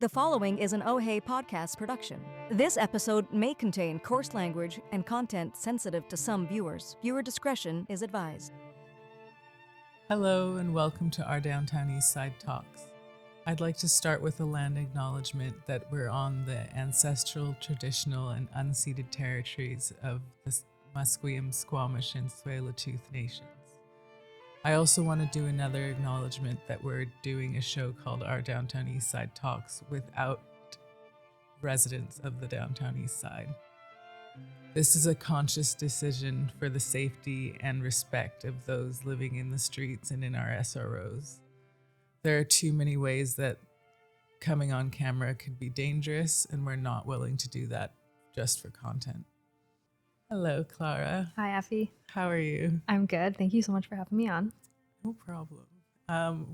The following is an OHEI podcast production. This episode may contain coarse language and content sensitive to some viewers. Viewer discretion is advised. Hello and welcome to our Downtown Eastside Talks. I'd like to start with a land acknowledgement that we're on the ancestral, traditional, and unceded territories of the Musqueam, Squamish, and Tsleil-Waututh nations. I also want to do another acknowledgement that we're doing a show called Our Downtown Eastside Talks without residents of the Downtown Eastside. This is a conscious decision for the safety and respect of those living in the streets and in our SROs. There are too many ways that coming on camera could be dangerous, and we're not willing to do that just for content. Hello, Clara. Hi, Effie. How are you? I'm good. Thank you so much for having me on. No problem.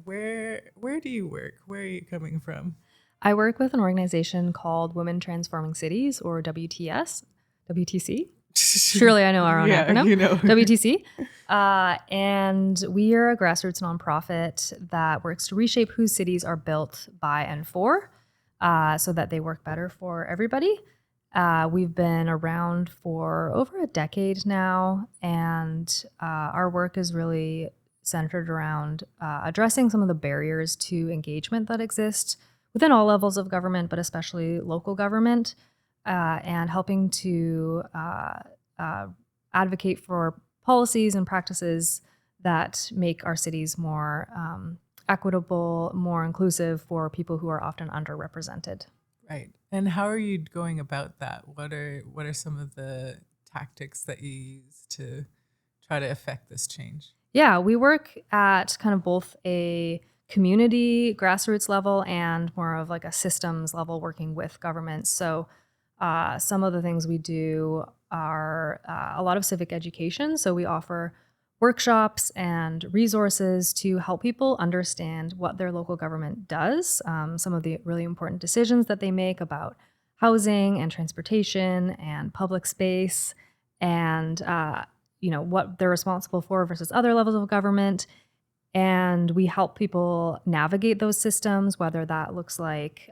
Where do you work? Where are you coming from? I work with an organization called Women Transforming Cities, or WTES. WTC? Surely I know our own acronym. You know. WTC. And we are a grassroots nonprofit that works to reshape whose cities are built by and for, so that they work better for everybody. We've been around for over a decade now, and our work is really centered around addressing some of the barriers to engagement that exist within all levels of government, but especially local government, and helping to advocate for policies and practices that make our cities more equitable, more inclusive for people who are often underrepresented. Right. And how are you going about that? What are some of the tactics that you use to try to affect this change? Yeah, we work at kind of both a community grassroots level and more of like a systems level, working with governments. So some of the things we do are a lot of civic education. So we offer workshops and resources to help people understand what their local government does, some of the really important decisions that they make about housing and transportation and public space, and what they're responsible for versus other levels of government. And we help people navigate those systems, whether that looks like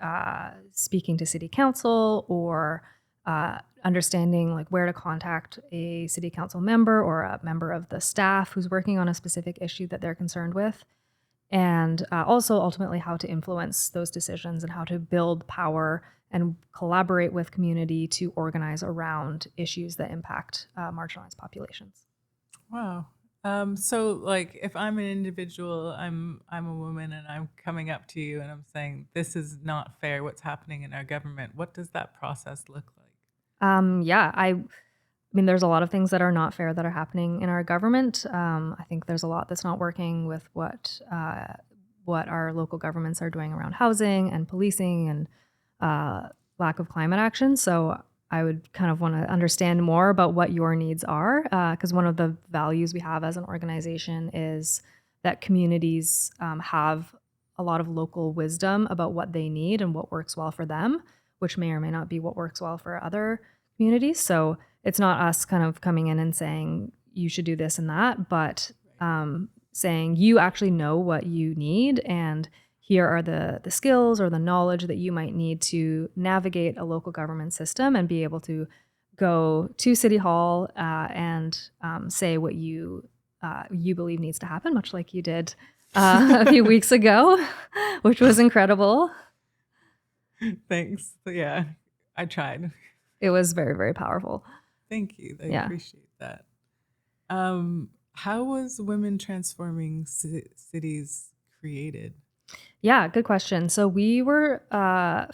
speaking to city council or understanding like where to contact a city council member or a member of the staff who's working on a specific issue that they're concerned with. And also ultimately how to influence those decisions and how to build power and collaborate with community to organize around issues that impact marginalized populations. Wow. So like if I'm an individual, I'm a woman and I'm coming up to you and I'm saying, this is not fair, what's happening in our government. What does that process look like? I mean, there's a lot of things that are not fair that are happening in our government. I think there's a lot that's not working with what our local governments are doing around housing and policing and lack of climate action. So I would kind of want to understand more about what your needs are, because one of the values we have as an organization is that communities have a lot of local wisdom about what they need and what works well for them, which may or may not be what works well for other communities. So it's not us kind of coming in and saying, you should do this and that, but saying you actually know what you need, and here are the skills or the knowledge that you might need to navigate a local government system and be able to go to City Hall and say what you believe needs to happen, much like you did a few weeks ago, which was incredible. Thanks. Yeah, I tried. It was very, very powerful. Thank you. I appreciate that. How was Women Transforming Cities created? Yeah, good question. So we were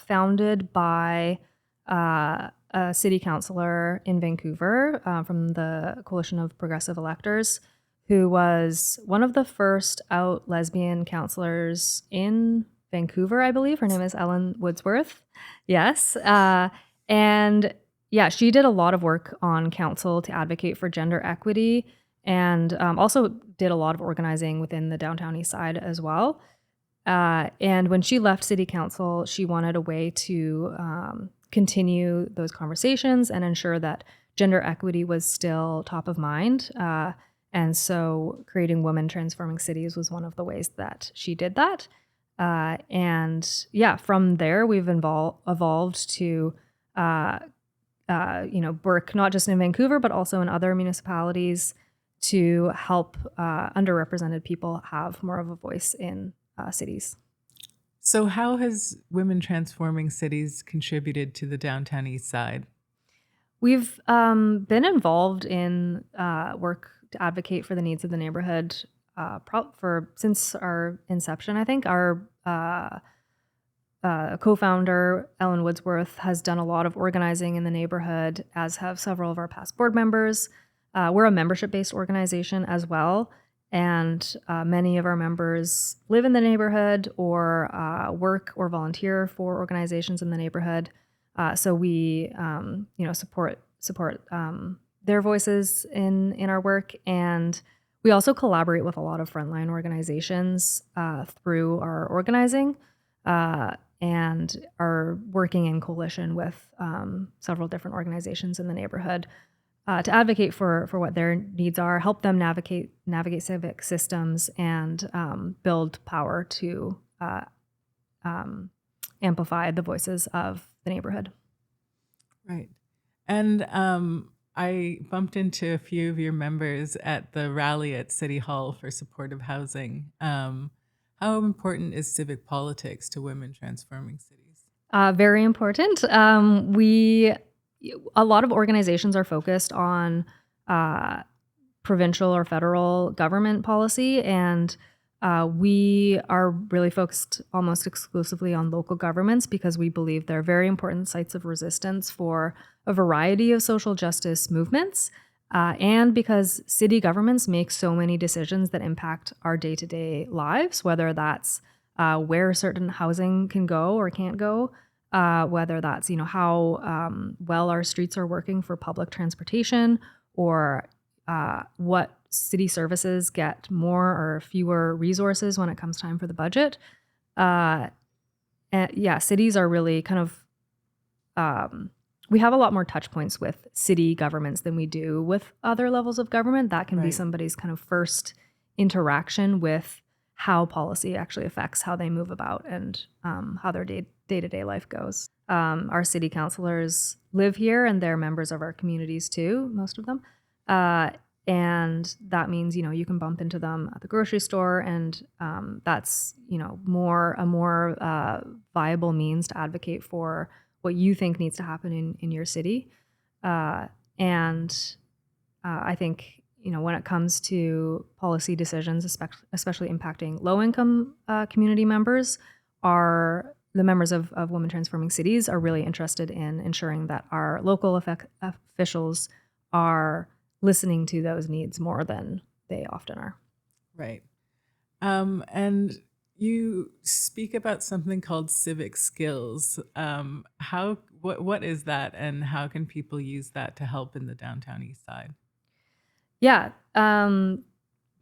founded by a city councillor in Vancouver from the Coalition of Progressive Electors, who was one of the first out lesbian councillors in Vancouver, I believe. Her name is Ellen Woodsworth. Yes. And yeah, she did a lot of work on council to advocate for gender equity, and also did a lot of organizing within the Downtown Eastside as well. And when she left city council, she wanted a way to continue those conversations and ensure that gender equity was still top of mind. And so creating Women Transforming Cities was one of the ways that she did that. And yeah, from there we've evolved to work not just in Vancouver but also in other municipalities to help underrepresented people have more of a voice in cities. So how has Women Transforming Cities contributed to the Downtown Eastside? We've been involved in work to advocate for the needs of the neighborhood since our inception. I think our co-founder, Ellen Woodsworth, has done a lot of organizing in the neighborhood, as have several of our past board members. We're a membership-based organization as well, and many of our members live in the neighborhood or work or volunteer for organizations in the neighborhood. So we, support their voices in our work, and we also collaborate with a lot of frontline organizations through our organizing, and are working in coalition with several different organizations in the neighborhood to advocate for what their needs are, help them navigate civic systems, and build power to amplify the voices of the neighborhood. Right. And I bumped into a few of your members at the rally at City Hall for supportive housing. How important is civic politics to Women Transforming Cities? Very important. A lot of organizations are focused on provincial or federal government policy, and we are really focused almost exclusively on local governments because we believe they're very important sites of resistance for a variety of social justice movements, and because city governments make so many decisions that impact our day-to-day lives, whether that's where certain housing can go or can't go, whether that's how well our streets are working for public transportation, or what city services get more or fewer resources when it comes time for the budget. Cities are really kind of we have a lot more touch points with city governments than we do with other levels of government. That can be somebody's kind of first interaction with how policy actually affects how they move about and how their day-to-day life goes. Our city councilors live here, and they're members of our communities too, most of them. And that means, you can bump into them at the grocery store, and that's, a more viable means to advocate for what you think needs to happen in your city. I think, when it comes to policy decisions, especially impacting low-income community members, the members of Women Transforming Cities are really interested in ensuring that our local officials are listening to those needs more than they often are. Right. And you speak about something called civic skills. What is that, and how can people use that to help in the Downtown Eastside? Yeah.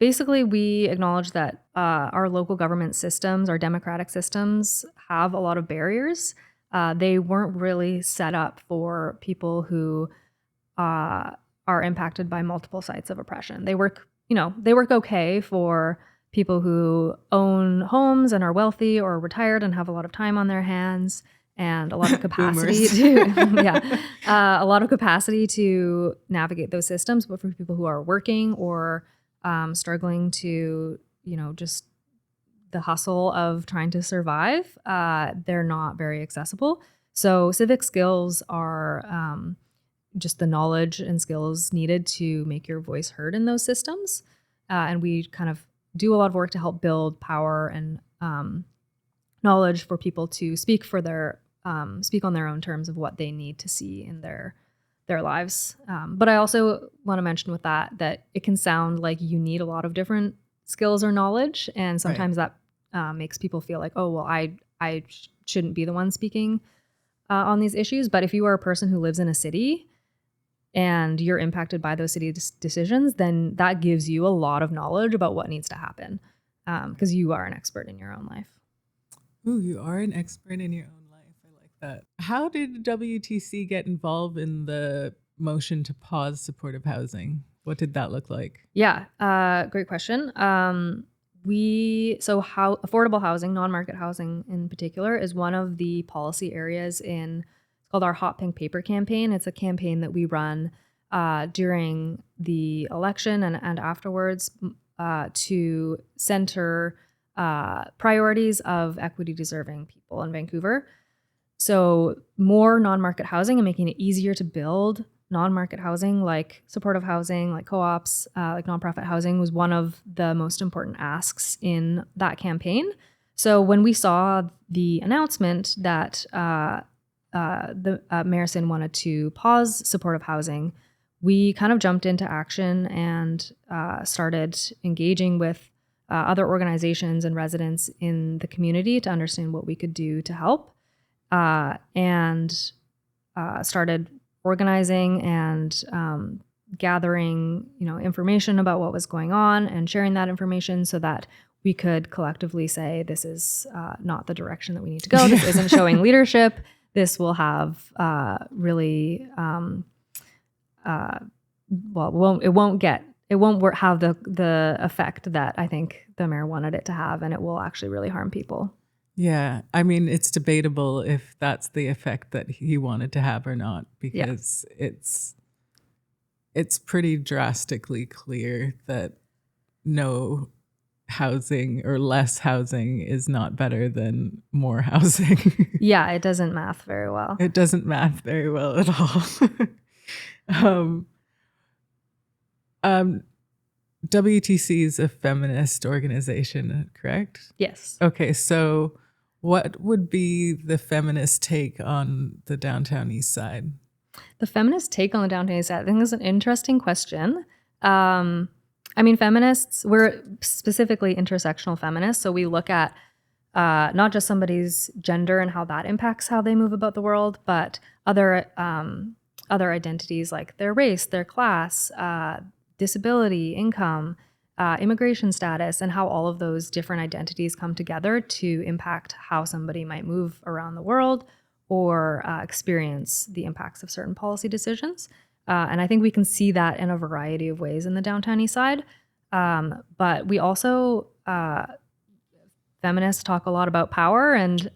Basically, we acknowledge that our local government systems, our democratic systems, have a lot of barriers. They weren't really set up for people who are impacted by multiple sites of oppression. They work okay for people who own homes and are wealthy or retired and have a lot of time on their hands and a lot of capacity a lot of capacity to navigate those systems. But for people who are working or struggling to, just the hustle of trying to survive, they're not very accessible. So civic skills are just the knowledge and skills needed to make your voice heard in those systems. And we kind of do a lot of work to help build power and knowledge for people to speak on their own terms of what they need to see in their lives. But I also want to mention with that it can sound like you need a lot of different skills or knowledge, and sometimes that makes people feel like, oh, well, I shouldn't be the one speaking on these issues. But if you are a person who lives in a city and you're impacted by those city decisions, then that gives you a lot of knowledge about what needs to happen, because you are an expert in your own life. Ooh, you are an expert in your own life. I like that. How did WTC get involved in the motion to pause supportive housing? What did that look like? Yeah, great question. affordable housing, non-market housing in particular, is one of the policy areas it's called our Hot Pink Paper campaign. It's a campaign that we run during the election and afterwards to center priorities of equity deserving people in Vancouver. So more non-market housing and making it easier to build non-market housing, like supportive housing, like co-ops, like nonprofit housing, was one of the most important asks in that campaign. So when we saw the announcement that Marison wanted to pause supportive housing, we kind of jumped into action and started engaging with other organizations and residents in the community to understand what we could do to help, and started organizing and gathering, information about what was going on and sharing that information so that we could collectively say, this is not the direction that we need to go. This isn't showing leadership. This will have really, it won't have the effect that I think the mayor wanted it to have, and it will actually really harm people. Yeah. I mean, it's debatable if that's the effect that he wanted to have or not, because it's pretty drastically clear that no housing or less housing is not better than more housing. Yeah, it doesn't math very well. It doesn't math very well at all. WTC is a feminist organization, correct? Yes. Okay, so what would be the feminist take on the Downtown East Side? The feminist take on the Downtown East Side, I think, is an interesting question. I mean, feminists, we're specifically intersectional feminists, so we look at not just somebody's gender and how that impacts how they move about the world, but other identities like their race, their class, disability, income, immigration status, and how all of those different identities come together to impact how somebody might move around the world or experience the impacts of certain policy decisions. And I think we can see that in a variety of ways in the Downtown East Side. But we also, feminists talk a lot about power and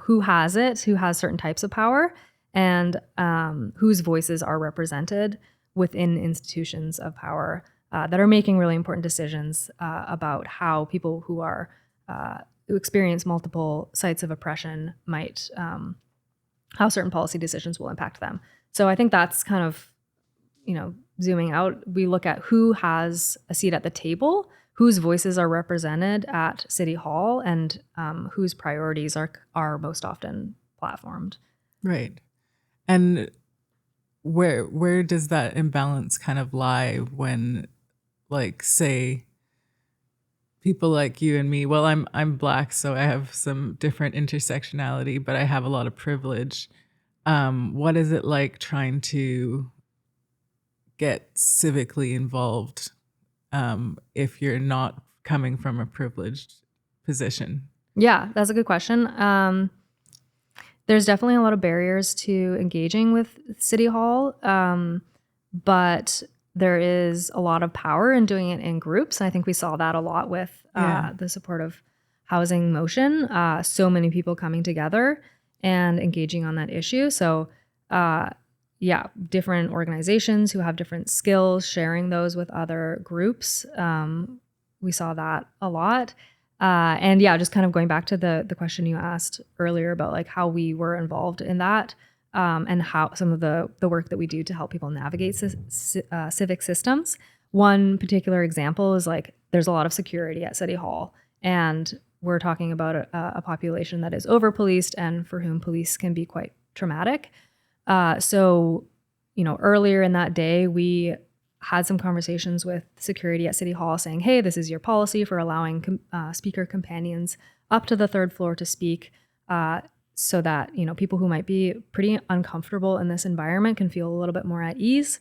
who has it, who has certain types of power, and whose voices are represented within institutions of power that are making really important decisions about how people who experience multiple sites of oppression might, how certain policy decisions will impact them. So I think that's kind of, zooming out, we look at who has a seat at the table, whose voices are represented at City Hall, and whose priorities are most often platformed. Right. And where does that imbalance kind of lie when, like, say, people like you and me, well, I'm Black, so I have some different intersectionality, but I have a lot of privilege. What is it like trying to get civically involved if you're not coming from a privileged position? Yeah, that's a good question. There's definitely a lot of barriers to engaging with City Hall, but there is a lot of power in doing it in groups. And I think we saw that a lot with the supportive housing motion. So many people coming together and engaging on that issue. So different organizations who have different skills, sharing those with other groups. We saw that a lot. And just kind of going back to the question you asked earlier about like how we were involved in that, and how some of the work that we do to help people navigate civic systems. One particular example is like there's a lot of security at City Hall, and we're talking about a population that is over-policed and for whom police can be quite traumatic. So earlier in that day, we had some conversations with security at City Hall saying, hey, this is your policy for allowing speaker companions up to the third floor to speak, so that, people who might be pretty uncomfortable in this environment can feel a little bit more at ease.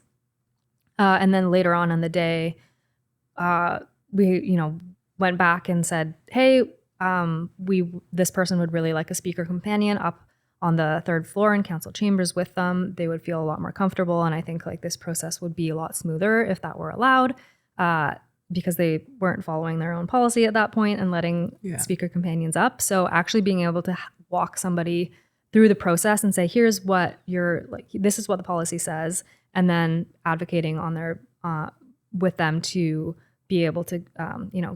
And then later on in the day, we, went back and said, hey, this person would really like a speaker companion up on the third floor in council chambers with them. They would feel a lot more comfortable. And I think like this process would be a lot smoother if that were allowed. because they weren't following their own policy at that point and letting Yeah. speaker companions up. So actually being able to walk somebody through the process and say, here's what you're like, this is what the policy says, and then advocating on their with them to be able to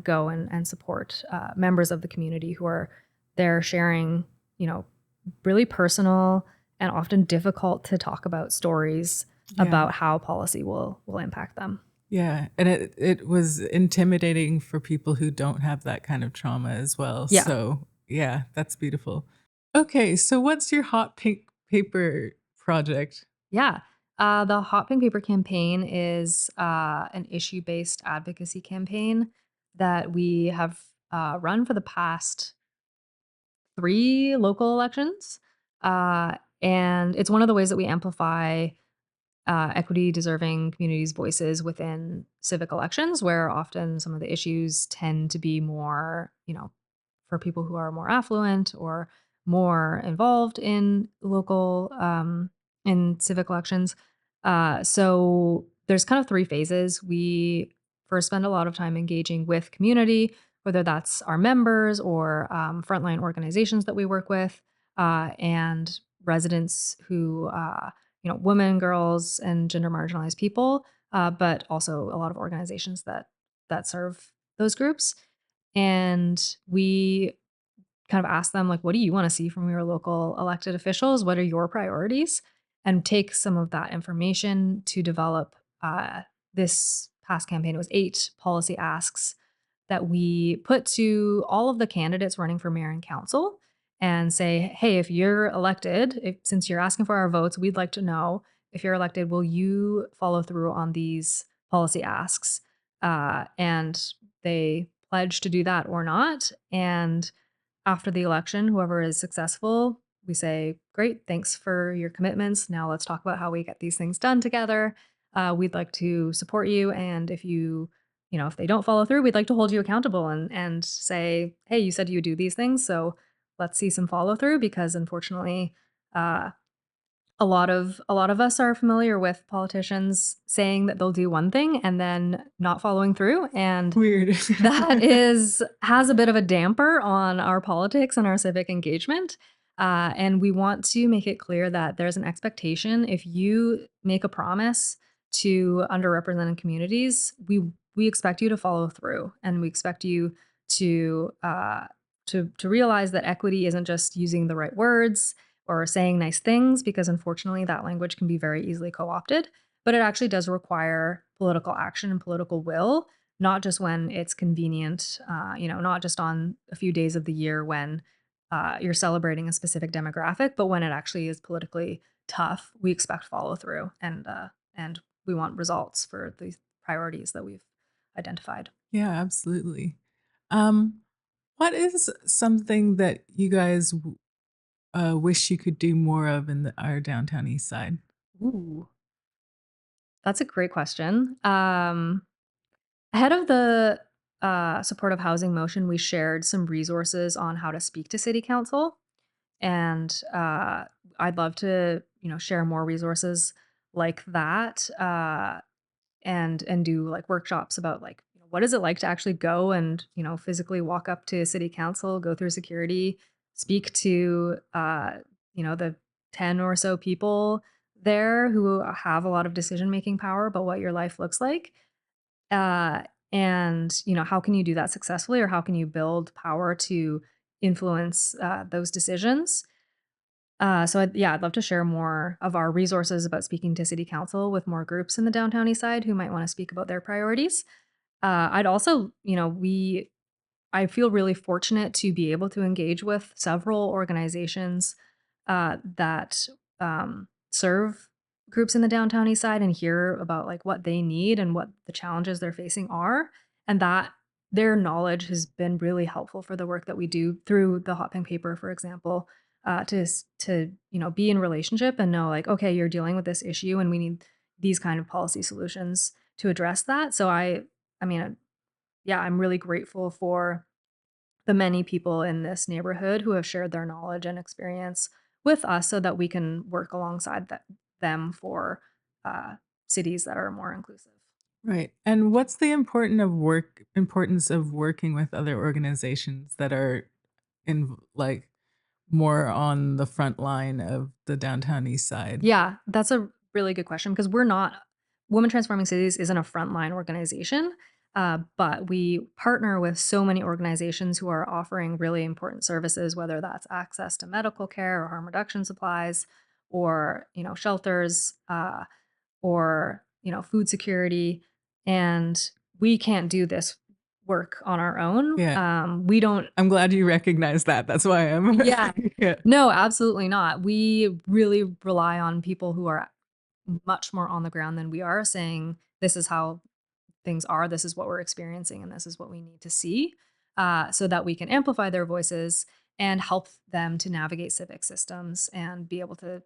go and support members of the community who are there sharing really personal and often difficult to talk about stories about how policy will impact them. Yeah, and it was intimidating for people who don't have that kind of trauma as well. Yeah. So yeah, that's beautiful. Okay, so what's your hot pink paper project? Yeah. The Hot Pink Paper campaign is an issue-based advocacy campaign that we have run for the past 3 local elections. And it's one of the ways that we amplify equity deserving communities' voices within civic elections, where often some of the issues tend to be more, for people who are more affluent or more involved in local, in civic elections. So there's kind of 3 phases. We first spend a lot of time engaging with community, whether that's our members or frontline organizations that we work with, and residents who women, girls, and gender marginalized people, but also a lot of organizations that serve those groups. And we kind of ask them, like, what do you want to see from your local elected officials? What are your priorities? And take some of that information to develop this past campaign. It was 8 policy asks that we put to all of the candidates running for mayor and council and say, hey, if you're elected, since you're asking for our votes, we'd like to know if you're elected, will you follow through on these policy asks? And they pledge to do that or not. And after the election, whoever is successful, we say, great, thanks for your commitments. Now let's talk about how we get these things done together. We'd like to support you. And if if they don't follow through, we'd like to hold you accountable and say, hey, you said you would do these things. So let's see some follow through, because unfortunately, uh, a lot of us are familiar with politicians saying that they'll do one thing and then not following through. And Weird. that has a bit of a damper on our politics and our civic engagement. And we want to make it clear that there's an expectation. If you make a promise to underrepresented communities, we expect you to follow through, and we expect you to to realize that equity isn't just using the right words or saying nice things, because unfortunately that language can be very easily co-opted. But it actually does require political action and political will, not just when it's convenient, not just on a few days of the year when you're celebrating a specific demographic, but when it actually is politically tough. We expect follow through, and we want results for these priorities that we've identified. Yeah, absolutely. Um, what is something that you guys wish you could do more of in our downtown east side? Ooh, that's a great question. Ahead of the supportive housing motion, we shared some resources on how to speak to city council, and I'd love to share more resources like that, and do like workshops about like what is it like to actually go and physically walk up to city council, go through security, speak to the 10 or so people there who have a lot of decision making power about what your life looks like. uh, and how can you do that successfully, or how can you build power to influence those decisions? I'd love to share more of our resources about speaking to city council with more groups in the downtown east side who might want to speak about their priorities. I'd also, I feel really fortunate to be able to engage with several organizations that serve groups in the downtown east side and hear about like what they need and what the challenges they're facing are, and that their knowledge has been really helpful for the work that we do through the hot pink paper, for example. To be in relationship and know like, okay, you're dealing with this issue and we need these kind of policy solutions to address that. So I mean, yeah, I'm really grateful for the many people in this neighborhood who have shared their knowledge and experience with us so that we can work alongside them for uh, cities that are more inclusive. Right. And what's the importance of working with other organizations that are in like more on the front line of the downtown east side? Yeah, that's a really good question because we're not Women Transforming Cities isn't a frontline organization, but we partner with so many organizations who are offering really important services, whether that's access to medical care or harm reduction supplies, or shelters, or food security, and we can't do this work on our own. Yeah. We don't. I'm glad you recognize that. That's why I'm Yeah, yeah. no, absolutely not. We really rely on people who are much more on the ground than we are, saying, "This is how things are, this is what we're experiencing, and this is what we need to see," so that we can amplify their voices and help them to navigate civic systems and be able to,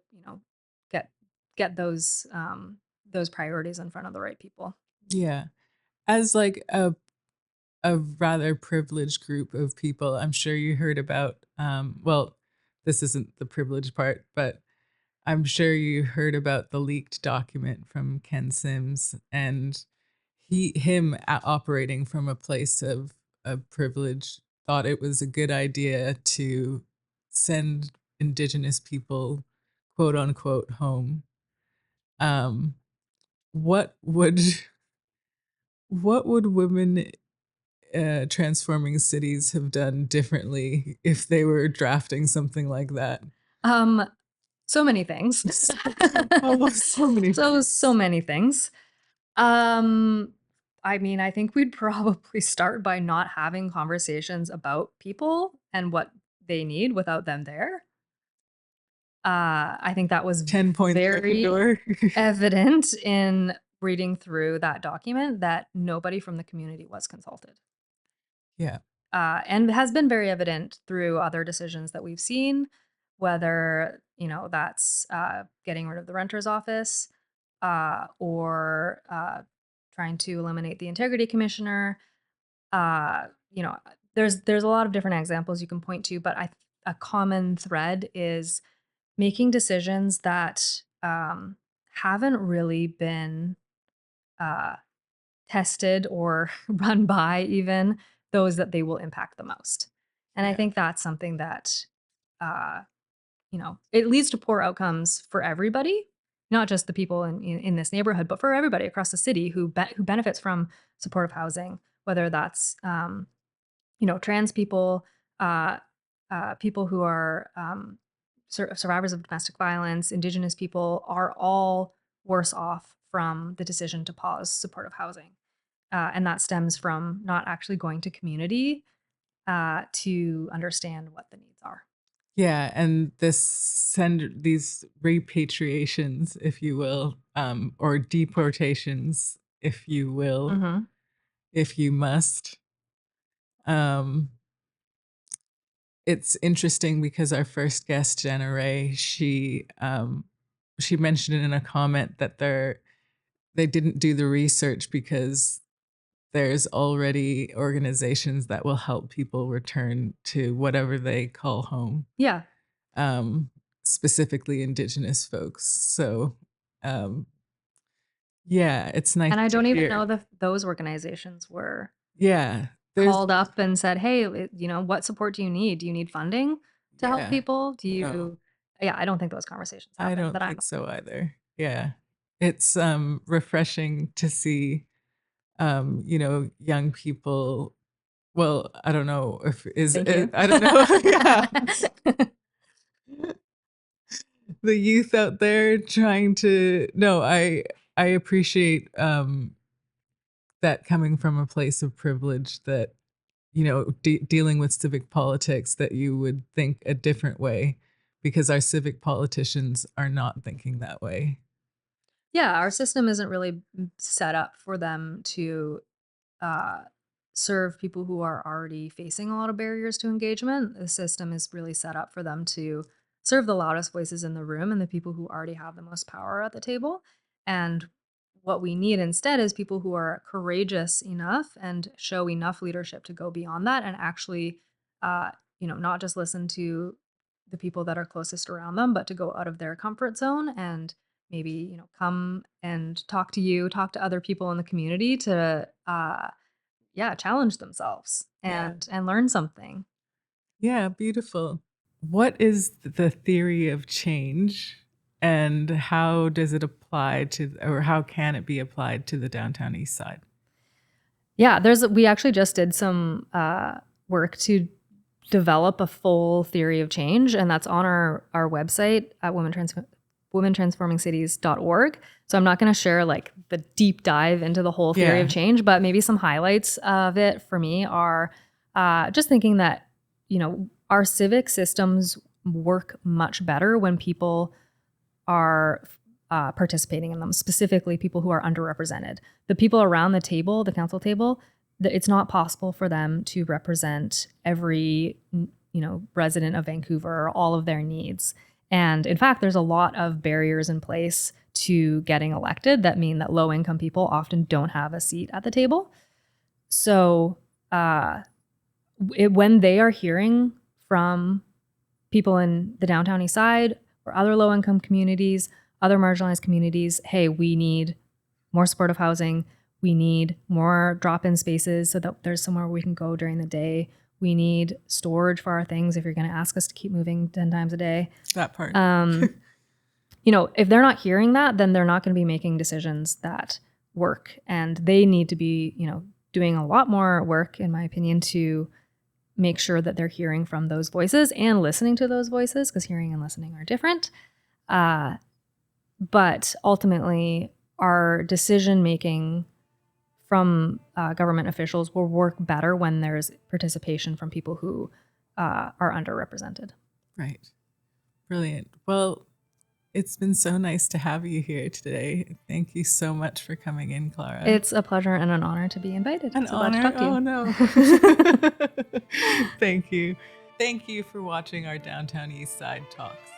get get those priorities in front of the right people. Yeah. As like a rather privileged group of people, I'm sure you heard about well, this isn't the privileged part, but I'm sure you heard about the leaked document from Ken Sims and operating from a place of privilege thought it was a good idea to send indigenous people quote unquote home. Um, what would what would women transforming cities have done differently if they were drafting something like that? Um, so many things. Almost so many So things. many things. Um, I mean, I think we'd probably start by not having conversations about people and what they need without them there. I think that was 10 points out the very door. evident in reading through that document that nobody from the community was consulted. Yeah. And has been very evident through other decisions that we've seen, whether, that's getting rid of the renter's office, or trying to eliminate the integrity commissioner. Uh, you know, there's a lot of different examples you can point to, but a common thread is making decisions that haven't really been uh, tested or run by even those that they will impact the most. And I Yeah. think that's something that, uh, it leads to poor outcomes for everybody, not just the people in this neighborhood, but for everybody across the city who benefits from supportive housing, whether that's trans people, uh, people who are survivors of domestic violence, Indigenous people are all worse off from the decision to pause supportive housing. And that stems from not actually going to community to understand what the needs are. Yeah, and these repatriations, if you will, or deportations, if you will, Hmm. if you must. Um, it's interesting because our first guest, Jenna Ray, she mentioned in a comment that they didn't do the research because there's already organizations that will help people return to whatever they call home. Yeah. um, specifically Indigenous folks. So, um, yeah, it's nice And I to don't even hear. know that those organizations were Yeah, there's, called up and said, "Hey, what support do you need? Do you need funding to help yeah, people? Do no, you?" Yeah, I don't think those conversations I happen don't that I'm think so either. Yeah, it's refreshing to see, young people. Well, I don't know if Thank you. I don't know. Yeah, the youth out there trying to. No, I appreciate that coming from a place of privilege that dealing with civic politics that you would think a different way because our civic politicians are not thinking that way. Yeah, our system isn't really set up for them to uh, serve people who are already facing a lot of barriers to engagement. The system is really set up for them to serve the loudest voices in the room and the people who already have the most power at the table. And what we need instead is people who are courageous enough and show enough leadership to go beyond that and actually, uh, not just listen to the people that are closest around them, but to go out of their comfort zone and maybe, come and talk to you, talk to other people in the community to, challenge themselves and learn something. Yeah, beautiful. What is the theory of change, and how does it apply to, or how can it be applied to the Downtown East Side? Yeah, we actually just did some work to develop a full theory of change, and that's on our website at womentransformingcities.org. So I'm not going to share like the deep dive into the whole theory of change, but maybe some highlights of it for me are just thinking that, our civic systems work much better when people are participating in them, specifically people who are underrepresented. The people around the table, the council table, it's not possible for them to represent every, resident of Vancouver, all of their needs. And in fact, there's a lot of barriers in place to getting elected that mean that low-income people often don't have a seat at the table. So when they are hearing from people in the Downtown East Side or other low-income communities, other marginalized communities, hey, we need more supportive housing. We need more drop-in spaces so that there's somewhere we can go during the day. We need storage for our things if you're going to ask us to keep moving 10 times a day. That part. If they're not hearing that, then they're not going to be making decisions that work. And they need to be, doing a lot more work, in my opinion, to make sure that they're hearing from those voices and listening to those voices, because hearing and listening are different. But ultimately, our decision-making from government officials will work better when there's participation from people who are underrepresented. Right. Brilliant. Well, it's been so nice to have you here today. Thank you so much for coming in, Clara. It's a pleasure and an honor to be invited. An honor? Glad to talk to you. Oh, no. Thank you. Thank you for watching our Downtown Eastside Talks.